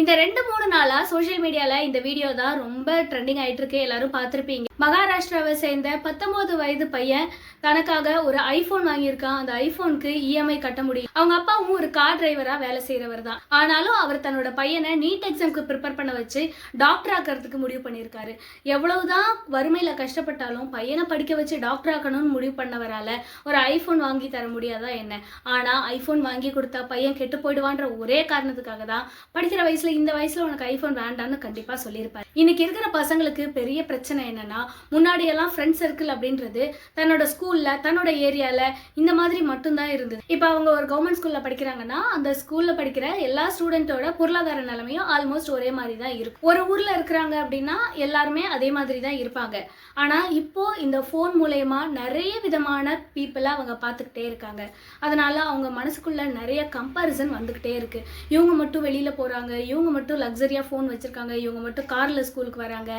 இந்த 2-3 நாளா சோஷியல் மீடியால இந்த வீடியோ தான் ரொம்ப ட்ரெண்டிங் ஆயிட்டு இருக்கு. எல்லாரும் பார்த்திருப்பீங்க. மகாராஷ்டிராவை சேர்ந்த 19 வயது பையன் தனக்காக ஒரு ஐபோன் வாங்கியிருக்கான். அந்த ஐபோனுக்கு இஎம்ஐ கட்ட முடியும். அவங்க அப்பாவும் ஒரு கார் டிரைவரா வேலை செய்யறவர் தான். ஆனாலும் அவர் தன்னோட பையனை நீட் எக்ஸாம்க்கு ப்ரிப்பேர் பண்ண வச்சு டாக்டர் ஆக்கிறதுக்கு முடிவு பண்ணியிருக்காரு. எவ்வளவுதான் வறுமையில கஷ்டப்பட்டாலும் பையனை படிக்க வச்சு டாக்டர் ஆக்கணும்னு முடிவு பண்ணவரால ஒரு ஐபோன் வாங்கி தர முடியாதா என்ன? ஆனா ஐபோன் வாங்கி கொடுத்தா பையன் கெட்டு போயிடுவான்ற ஒரே காரணத்துக்காக தான் படிக்கிற வயசுல இந்த வயசுல உனக்கு ஐபோன் வேண்டான்னு கண்டிப்பா சொல்லியிருப்பாரு. இன்னைக்கு இருக்கிற பசங்களுக்கு பெரிய பிரச்சனை என்னன்னா, முன்னாடி எல்லாம் ஃப்ரெண்ட் சர்க்கிள் அப்படின்றது தன்னோட ஸ்கூல்ல தன்னோட ஏரியால இந்த மாதிரி மட்டும்தான் இருந்தது. இப்ப அவங்க ஒரு கவர்மெண்ட் ஸ்கூல்ல படிக்கிறாங்கன்னா அந்த ஸ்கூல்ல படிக்கிற எல்லா ஸ்டூடெண்டோட பொருளாதார நிலைமையும் ஆல்மோஸ்ட் ஒரே மாதிரி தான் இருக்கும். ஒரு ஊர்ல இருக்கிறாங்க அப்படின்னா எல்லாருமே அதே மாதிரி தான் இருப்பாங்க. ஆனா இப்போ இந்த போன் மூலமா நிறைய விதமான பீப்புளை அவங்க பார்த்துக்கிட்டே இருக்காங்க. அதனால அவங்க மனசுக்குள்ள நிறைய கம்பாரிசன் வந்துகிட்டே இருக்கு. இவங்க மட்டும் வெளியில போறாங்க, இவங்க மட்டும் லக்ஸரியா போன் வச்சிருக்காங்க, இவங்க மட்டும் கார்ல ஸ்கூலுக்கு வராங்க.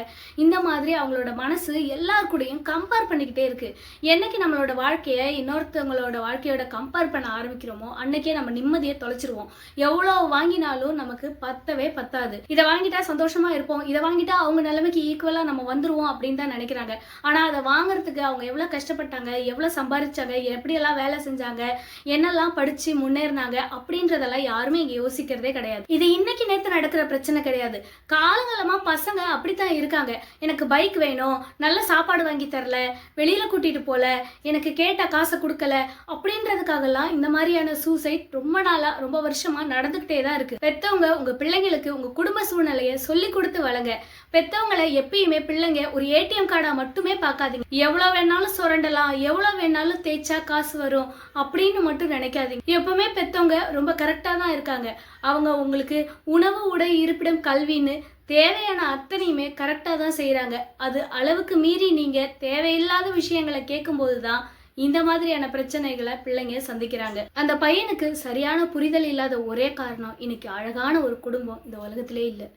இந்த மாதிரி அவங்களோட மனசு எல்லார் கூடயும் கம்பேர் பண்ணிக்கிட்டே இருக்கு. என்னைக்கு நம்மளோட வாழ்க்கையை இன்னொருத்தவங்களோட வாழ்க்கையோட கம்பேர் பண்ண ஆரம்பிக்கிறோமோ அன்னைக்கே நம்ம நிம்மதியை தொலைச்சிருவோம். எவ்வளவு வாங்கினாலும் நமக்கு பத்தவே பத்தாது. இதை வாங்கிட்டா சந்தோஷமா இருப்போம், இதை வாங்கிட்டா அவங்க நிலைமைக்கு ஈக்குவலா நம்ம வந்துருவோம் அப்படின்னு தான் நினைக்கிறாங்க. ஆனா அதை வாங்குறதுக்கு அவங்க எவ்வளவு கஷ்டப்பட்டாங்க, எவ்வளவு சம்பாதிச்சாங்க, எப்படியெல்லாம் வேலை செஞ்சாங்க, என்னெல்லாம் படிச்சு முன்னேறினாங்க அப்படின்றதெல்லாம் யாருமே இங்க யோசிக்கிறதே கிடையாது. இது இன்னைக்கு நேத்து நடக்கிற பிரச்சனை கிடையாது. காலங்காலமா பசங்க அப்படித்தான் இருக்காங்க. எனக்கு பைக் வேணும், நல்ல சாப்பாடு வாங்கி தரல, வெளியில கூட்டிட்டு போல, எனக்கு கேட்ட காசை கொடுக்கல அப்படின்றதுக்காகலாம் இந்த மாதிரியான சூசைட் ரொம்ப நாளா ரொம்ப வருஷமா நடந்துகிட்டே தான் இருக்கு. பெத்தவங்க உங்க பிள்ளைங்களுக்கு உங்க குடும்ப சூழ்நிலையை சொல்லி கொடுத்து வளங்க. பெத்தவங்களை எப்பயுமே பிள்ளைங்க ஒரு ஏடிஎம் கார்டா மட்டுமே பார்க்காதீங்க. எவ்வளவு வேணாலும் சுரண்டலாம், எவ்வளவு வேணாலும் தேய்ச்சா காசு வரும் அப்படின்னு மட்டும் நினைக்காதீங்க. எப்பவுமே பெத்தவங்க ரொம்ப கரெக்டா தான் இருக்காங்க. அவங்க உங்களுக்கு உணவு, உடை, இருப்பிடம், கல்வின்னு தேவையான அத்தனையுமே கரெக்டாக தான் செய்கிறாங்க. அது அளவுக்கு மீறி நீங்கள் தேவையில்லாத விஷயங்களை கேட்கும்போது தான் இந்த மாதிரியான பிரச்சனைகளை பிள்ளைங்க சந்திக்கிறாங்க. அந்த பையனுக்கு சரியான புரிதல் இல்லாத ஒரே காரணம் இன்னைக்கு அழகான ஒரு குடும்பம் இந்த உலகத்திலே இல்லை.